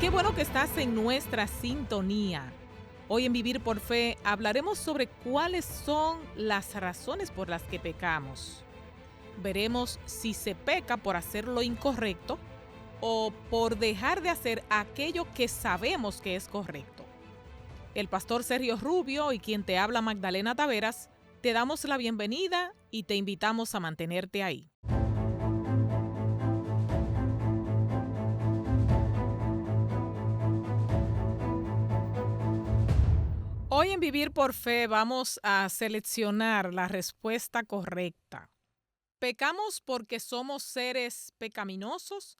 Qué bueno que estás en nuestra sintonía. Hoy en Vivir por Fe hablaremos sobre cuáles son las razones por las que pecamos. Veremos si se peca por hacer lo incorrecto o por dejar de hacer aquello que sabemos que es correcto. El pastor Sergio Rubio y quien te habla Magdalena Taveras, te damos la bienvenida y te invitamos a mantenerte ahí. Hoy en Vivir por Fe vamos a seleccionar la respuesta correcta. ¿Pecamos porque somos seres pecaminosos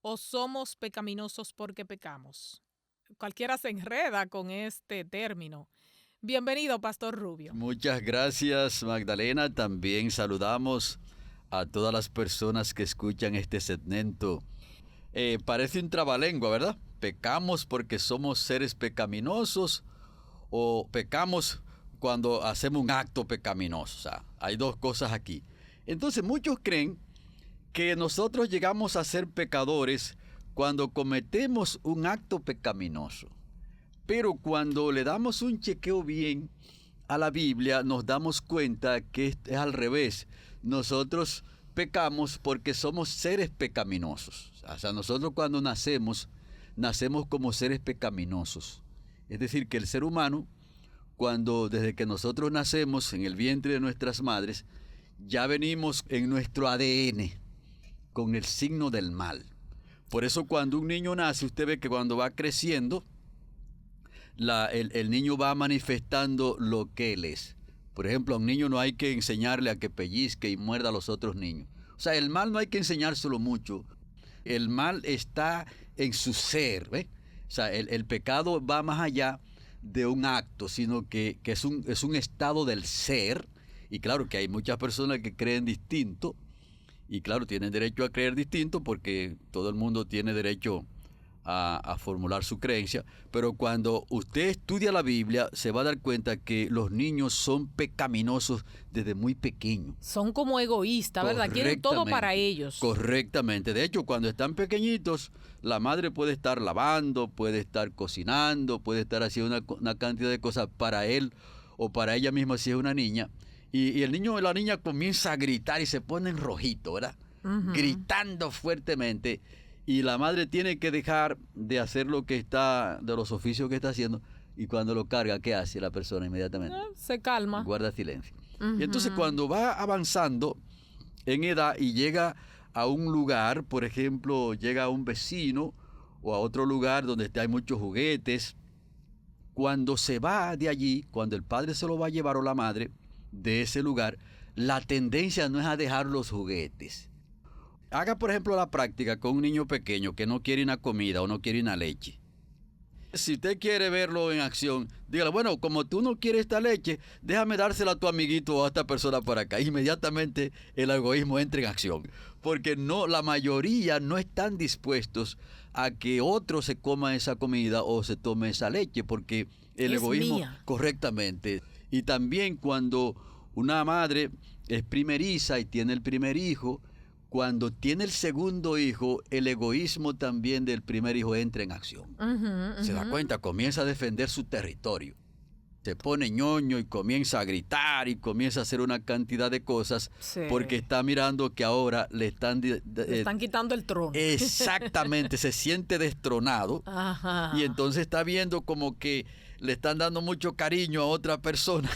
o somos pecaminosos porque pecamos? Cualquiera se enreda con este término. Bienvenido, Pastor Rubio. Muchas gracias, Magdalena. También saludamos a todas las personas que escuchan este segmento. Parece un trabalengua, ¿verdad? ¿Pecamos porque somos seres pecaminosos o pecamos cuando hacemos un acto pecaminoso? O sea, hay dos cosas aquí. Entonces, muchos creen que nosotros llegamos a ser pecadores cuando cometemos un acto pecaminoso. Pero cuando le damos un chequeo bien a la Biblia, nos damos cuenta que es al revés. Nosotros pecamos porque somos seres pecaminosos. O sea, nosotros cuando nacemos como seres pecaminosos. Es decir, que el ser humano, desde que nosotros nacemos en el vientre de nuestras madres, ya venimos en nuestro ADN con el signo del mal. Por eso cuando un niño nace, usted ve que cuando va creciendo, el niño va manifestando lo que él es. Por ejemplo, a un niño no hay que enseñarle a que pellizque y muerda a los otros niños. O sea, el mal no hay que enseñárselo mucho. El mal está en su ser, ¿ve? O sea, el pecado va más allá de un acto, sino que es un estado del ser. Y claro que hay muchas personas que creen distinto. Y claro, tienen derecho a creer distinto porque todo el mundo tiene derecho a formular su creencia. Pero cuando usted estudia la Biblia, se va a dar cuenta que los niños son pecaminosos desde muy pequeños. Son como egoístas, ¿verdad? Quieren todo para ellos. Correctamente. De hecho, cuando están pequeñitos, la madre puede estar lavando, puede estar cocinando, puede estar haciendo una cantidad de cosas para él o para ella misma si es una niña. Y el niño o la niña comienza a gritar y se pone en rojito, ¿verdad? Uh-huh. Gritando fuertemente. Y la madre tiene que dejar de hacer de los oficios que está haciendo. Y cuando lo carga, ¿qué hace la persona inmediatamente? Se calma. Guarda silencio. Uh-huh. Y entonces cuando va avanzando en edad y llega a un lugar, por ejemplo, llega a un vecino o a otro lugar donde hay muchos juguetes, cuando se va de allí, cuando el padre se lo va a llevar o la madre de ese lugar, la tendencia no es a dejar los juguetes. Haga, por ejemplo, la práctica con un niño pequeño que no quiere una comida o no quiere una leche. Si usted quiere verlo en acción, dígale, bueno, como tú no quieres esta leche, déjame dársela a tu amiguito o a esta persona por acá. Inmediatamente el egoísmo entra en acción. Porque la mayoría no están dispuestos a que otro se coma esa comida o se tome esa leche, porque el egoísmo, mía. Correctamente. Y también cuando una madre es primeriza y tiene el primer hijo, cuando tiene el segundo hijo, el egoísmo también del primer hijo entra en acción. Uh-huh. Se da cuenta, comienza a defender su territorio. Se pone ñoño y comienza a gritar y comienza a hacer una cantidad de cosas, sí, porque está mirando que ahora le están quitando el trono. Exactamente, se siente destronado. Ajá. Y entonces está viendo como que le están dando mucho cariño a otra persona.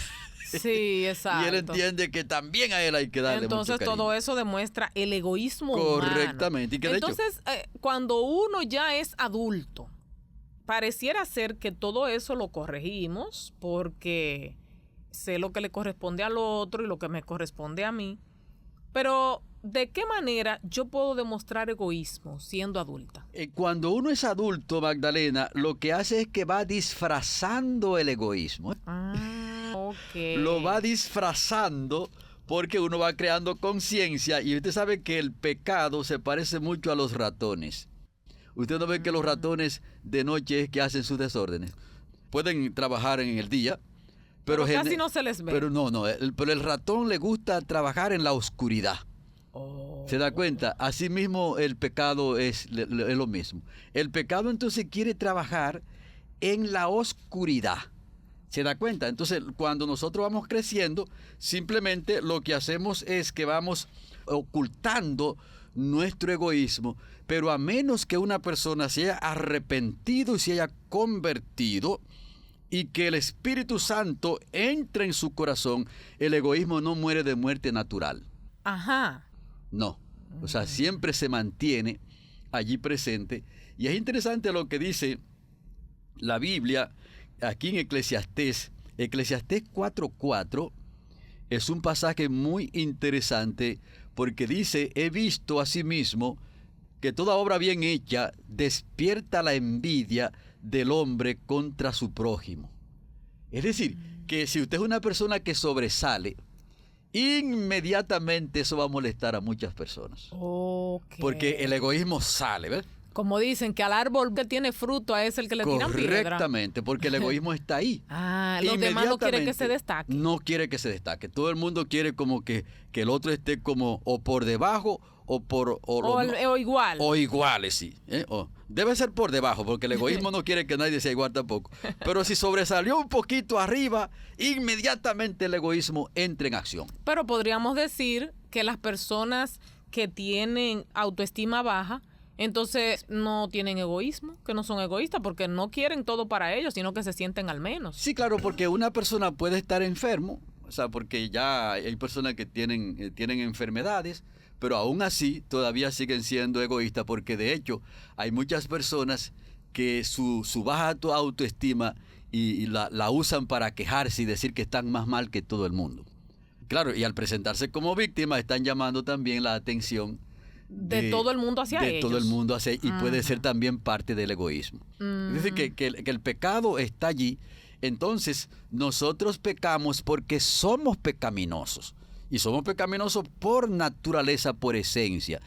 Sí, exacto. Y él entiende que también a él hay que darle Entonces, mucho cariño. todo eso demuestra el egoísmo Correctamente. humano. Entonces, cuando uno ya es adulto, pareciera ser que todo eso lo corregimos porque sé lo que le corresponde al otro y lo que me corresponde a mí. Pero, ¿de qué manera yo puedo demostrar egoísmo siendo adulta? Cuando uno es adulto, Magdalena, lo que hace es que va disfrazando el egoísmo. Okay. Lo va disfrazando porque uno va creando conciencia y usted sabe que el pecado se parece mucho a los ratones. Usted no ve que los ratones de noche es que hacen sus desórdenes. Pueden trabajar en el día, pero casi no se les ve. Pero pero el ratón le gusta trabajar en la oscuridad. ¿Se da cuenta? Asimismo, el pecado es lo mismo. El pecado entonces quiere trabajar en la oscuridad. ¿Se da cuenta? Entonces, cuando nosotros vamos creciendo, simplemente lo que hacemos es que vamos ocultando nuestro egoísmo, pero a menos que una persona se haya arrepentido y se haya convertido y que el Espíritu Santo entre en su corazón, el egoísmo no muere de muerte natural. Ajá. No, o sea, siempre se mantiene allí presente. Y es interesante lo que dice la Biblia aquí en Eclesiastés. Eclesiastés 4:4 es un pasaje muy interesante porque dice: he visto asimismo que toda obra bien hecha despierta la envidia del hombre contra su prójimo. Es decir, que si usted es una persona que sobresale, inmediatamente eso va a molestar a muchas personas. Okay. Porque el egoísmo sale, ¿ves? Como dicen, que al árbol que tiene fruto a ese el que le tiran piedra. Correctamente, porque el egoísmo está ahí. Los demás no quieren que se destaque. No quiere que se destaque. Todo el mundo quiere como que el otro esté como o por debajo o igual. O iguales, sí. Debe ser por debajo, porque el egoísmo no quiere que nadie sea igual tampoco. Pero si sobresalió un poquito arriba, inmediatamente el egoísmo entra en acción. Pero podríamos decir que las personas que tienen autoestima baja, entonces no tienen egoísmo, que no son egoístas, porque no quieren todo para ellos, sino que se sienten al menos. Sí, claro, porque una persona puede estar enfermo, o sea, porque ya hay personas que tienen enfermedades, pero aún así todavía siguen siendo egoístas, porque de hecho hay muchas personas que su baja autoestima y la usan para quejarse y decir que están más mal que todo el mundo. Claro, y al presentarse como víctima están llamando también la atención de todo el mundo hacia ellos. De todo el mundo hacia y puede ser también parte del egoísmo. Es decir, que el pecado está allí. Entonces, nosotros pecamos porque somos pecaminosos. Y somos pecaminosos por naturaleza, por esencia.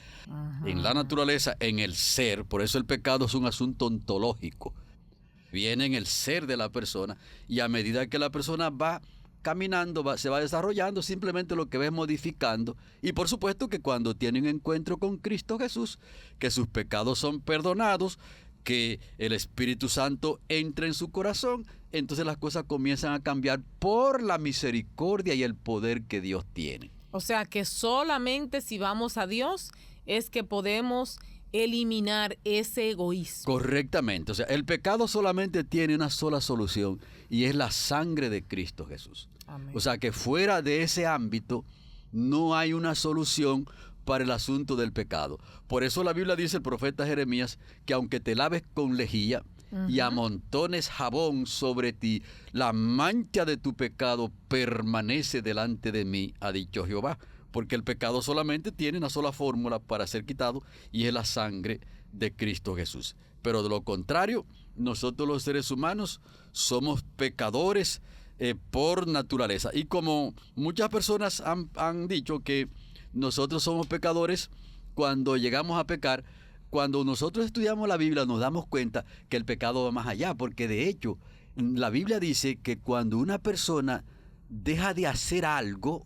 En la naturaleza, en el ser. Por eso el pecado es un asunto ontológico. Viene en el ser de la persona. Y a medida que la persona va caminando, se va desarrollando, simplemente lo que va modificando. Y por supuesto que cuando tiene un encuentro con Cristo Jesús, que sus pecados son perdonados, que el Espíritu Santo entra en su corazón, entonces las cosas comienzan a cambiar por la misericordia y el poder que Dios tiene. O sea que solamente si vamos a Dios es que podemos eliminar ese egoísmo. Correctamente. O sea, el pecado solamente tiene una sola solución y es la sangre de Cristo Jesús. Amén. O sea que fuera de ese ámbito no hay una solución para el asunto del pecado. Por eso la Biblia dice, el profeta Jeremías, que aunque te laves con lejía y amontones jabón sobre ti, la mancha de tu pecado permanece delante de mí, ha dicho Jehová. Porque el pecado solamente tiene una sola fórmula para ser quitado y es la sangre de Cristo Jesús. Pero de lo contrario, nosotros los seres humanos somos pecadores por naturaleza. Y como muchas personas han dicho que nosotros somos pecadores cuando llegamos a pecar, cuando nosotros estudiamos la Biblia nos damos cuenta que el pecado va más allá, porque de hecho la Biblia dice que cuando una persona deja de hacer algo,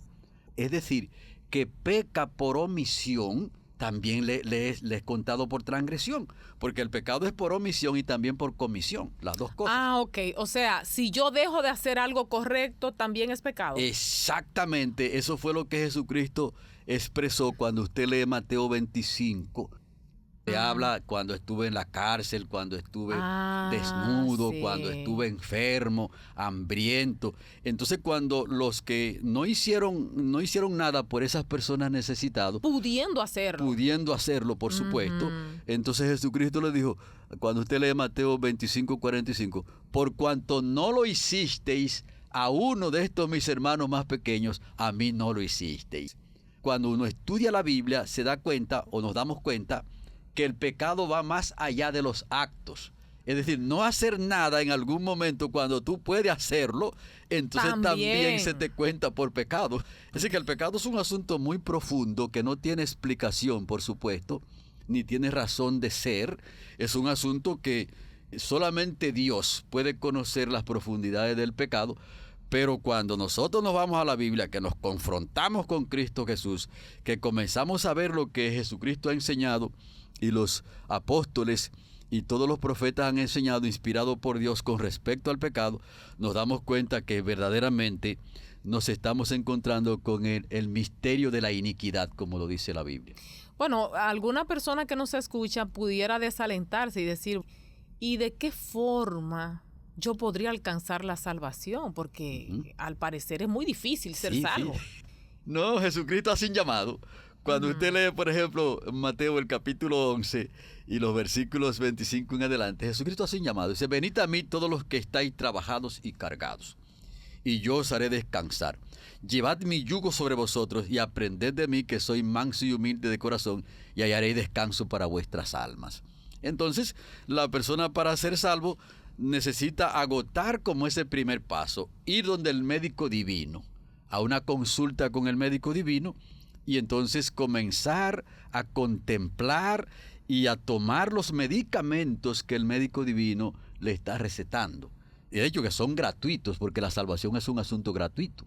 es decir, que peca por omisión, también le es contado por transgresión, porque el pecado es por omisión y también por comisión, las dos cosas. Ok. O sea, si yo dejo de hacer algo correcto, también es pecado. Exactamente, eso fue lo que Jesucristo expresó cuando usted lee Mateo 25. Habla cuando estuve en la cárcel, cuando estuve desnudo, sí. cuando estuve enfermo, hambriento. Entonces, cuando los que no hicieron nada por esas personas necesitadas, pudiendo hacerlo, por supuesto, entonces Jesucristo le dijo, cuando usted lee Mateo 25:45, por cuanto no lo hicisteis a uno de estos mis hermanos más pequeños, a mí no lo hicisteis. Cuando uno estudia la Biblia, se da cuenta o nos damos cuenta que el pecado va más allá de los actos. Es decir, no hacer nada en algún momento cuando tú puedes hacerlo, entonces también se te cuenta por pecado. Es decir, que el pecado es un asunto muy profundo que no tiene explicación, por supuesto, ni tiene razón de ser. Es un asunto que solamente Dios puede conocer las profundidades del pecado, Pero cuando nosotros nos vamos a la Biblia, que nos confrontamos con Cristo Jesús, que comenzamos a ver lo que Jesucristo ha enseñado y los apóstoles y todos los profetas han enseñado, inspirado por Dios con respecto al pecado, nos damos cuenta que verdaderamente nos estamos encontrando con el misterio de la iniquidad, como lo dice la Biblia. Bueno, alguna persona que nos escucha pudiera desalentarse y decir, ¿y de qué forma yo podría alcanzar la salvación? Porque al parecer es muy difícil ser salvo. Sí. No, Jesucristo hace un llamado. Cuando usted lee, por ejemplo, Mateo el capítulo 11 y los versículos 25 en adelante, Jesucristo hace un llamado. Dice, venid a mí todos los que estáis trabajados y cargados, y yo os haré descansar. Llevad mi yugo sobre vosotros y aprended de mí, que soy manso y humilde de corazón, y hallaréis descanso para vuestras almas. Entonces, la persona para ser salvo necesita agotar como ese primer paso, ir donde el médico divino, a una consulta con el médico divino, y entonces comenzar a contemplar y a tomar los medicamentos que el médico divino le está recetando. De hecho, que son gratuitos, porque la salvación es un asunto gratuito.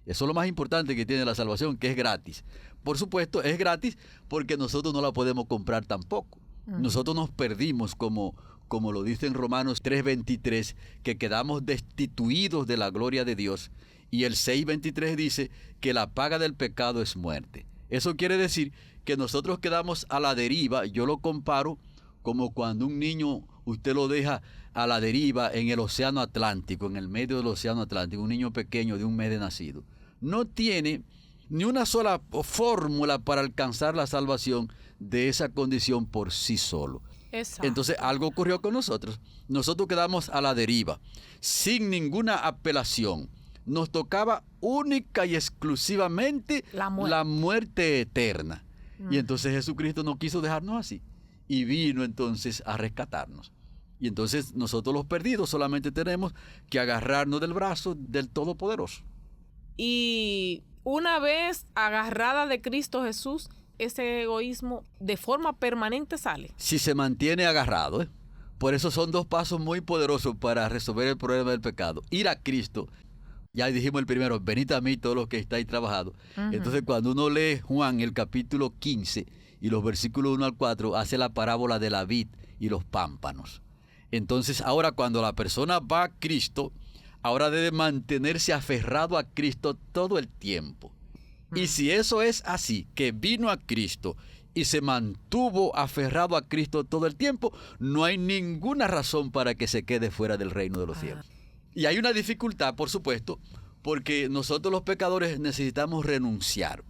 Eso es lo más importante que tiene la salvación, que es gratis. Por supuesto, es gratis porque nosotros no la podemos comprar tampoco. Nosotros nos perdimos, como lo dice en Romanos 3:23, que quedamos destituidos de la gloria de Dios. Y el 6:23 dice que la paga del pecado es muerte. Eso quiere decir que nosotros quedamos a la deriva. Yo lo comparo como cuando un niño, usted lo deja a la deriva en el océano Atlántico, en el medio del océano Atlántico, un niño pequeño de un mes de nacido. No tiene ni una sola fórmula para alcanzar la salvación de esa condición por sí solo. Exacto. Entonces algo ocurrió con nosotros. Nosotros quedamos a la deriva, sin ninguna apelación. Nos tocaba única y exclusivamente la muerte eterna. Y entonces Jesucristo no quiso dejarnos así. Y vino entonces a rescatarnos. Y entonces nosotros los perdidos solamente tenemos que agarrarnos del brazo del Todopoderoso. Y una vez agarrada de Cristo Jesús, ese egoísmo de forma permanente sale. Si se mantiene agarrado, ¿eh? Por eso son dos pasos muy poderosos para resolver el problema del pecado. Ir a Cristo. Ya dijimos el primero, venid a mí todos los que estáis trabajados. Entonces cuando uno lee Juan el capítulo 15 y los versículos 1 al 4, hace la parábola de la vid y los pámpanos. Entonces ahora cuando la persona va a Cristo, ahora debe mantenerse aferrado a Cristo todo el tiempo. Y si eso es así, que vino a Cristo y se mantuvo aferrado a Cristo todo el tiempo, no hay ninguna razón para que se quede fuera del reino de los cielos. Y hay una dificultad, por supuesto, porque nosotros los pecadores necesitamos renunciar.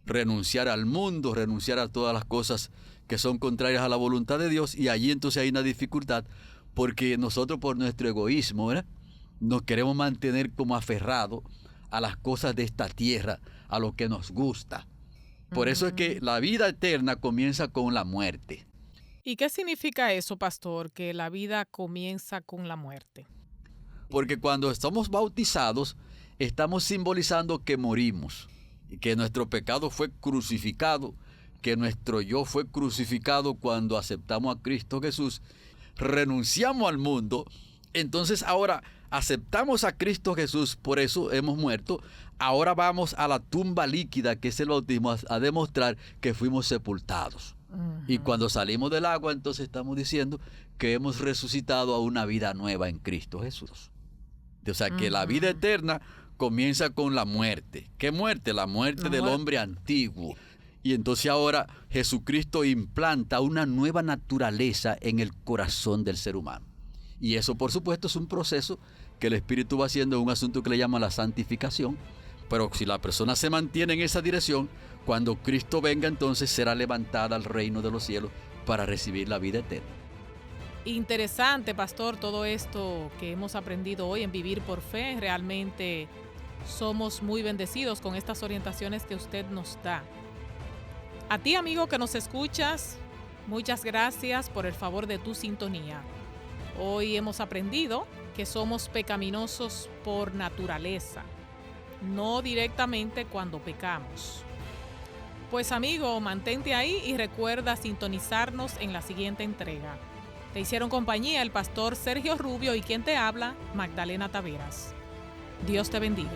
Renunciar al mundo, renunciar a todas las cosas que son contrarias a la voluntad de Dios. Y allí entonces hay una dificultad, porque nosotros por nuestro egoísmo, ¿verdad?, nos queremos mantener como aferrados a las cosas de esta tierra, a lo que nos gusta. Por eso es que la vida eterna comienza con la muerte. ¿Y qué significa eso, pastor, que la vida comienza con la muerte? Porque cuando estamos bautizados, estamos simbolizando que morimos, que nuestro pecado fue crucificado, que nuestro yo fue crucificado cuando aceptamos a Cristo Jesús, renunciamos al mundo, entonces ahora aceptamos a Cristo Jesús, por eso hemos muerto, ahora vamos a la tumba líquida, que es el bautismo, a demostrar que fuimos sepultados. Y cuando salimos del agua, entonces estamos diciendo que hemos resucitado a una vida nueva en Cristo Jesús. O sea, que la vida eterna comienza con la muerte. ¿Qué muerte? La muerte del hombre antiguo. Y entonces ahora Jesucristo implanta una nueva naturaleza en el corazón del ser humano. Y eso, por supuesto, es un proceso que el Espíritu va haciendo, un asunto que le llama la santificación. Pero si la persona se mantiene en esa dirección, cuando Cristo venga, entonces será levantada al reino de los cielos para recibir la vida eterna. Interesante, pastor, todo esto que hemos aprendido hoy en Vivir por Fe. Realmente somos muy bendecidos con estas orientaciones que usted nos da. A ti, amigo que nos escuchas, muchas gracias por el favor de tu sintonía. Hoy hemos aprendido que somos pecaminosos por naturaleza, no directamente cuando pecamos. Pues amigo, mantente ahí y recuerda sintonizarnos en la siguiente entrega. Te hicieron compañía el pastor Sergio Rubio y quien te habla, Magdalena Taveras. Dios te bendiga.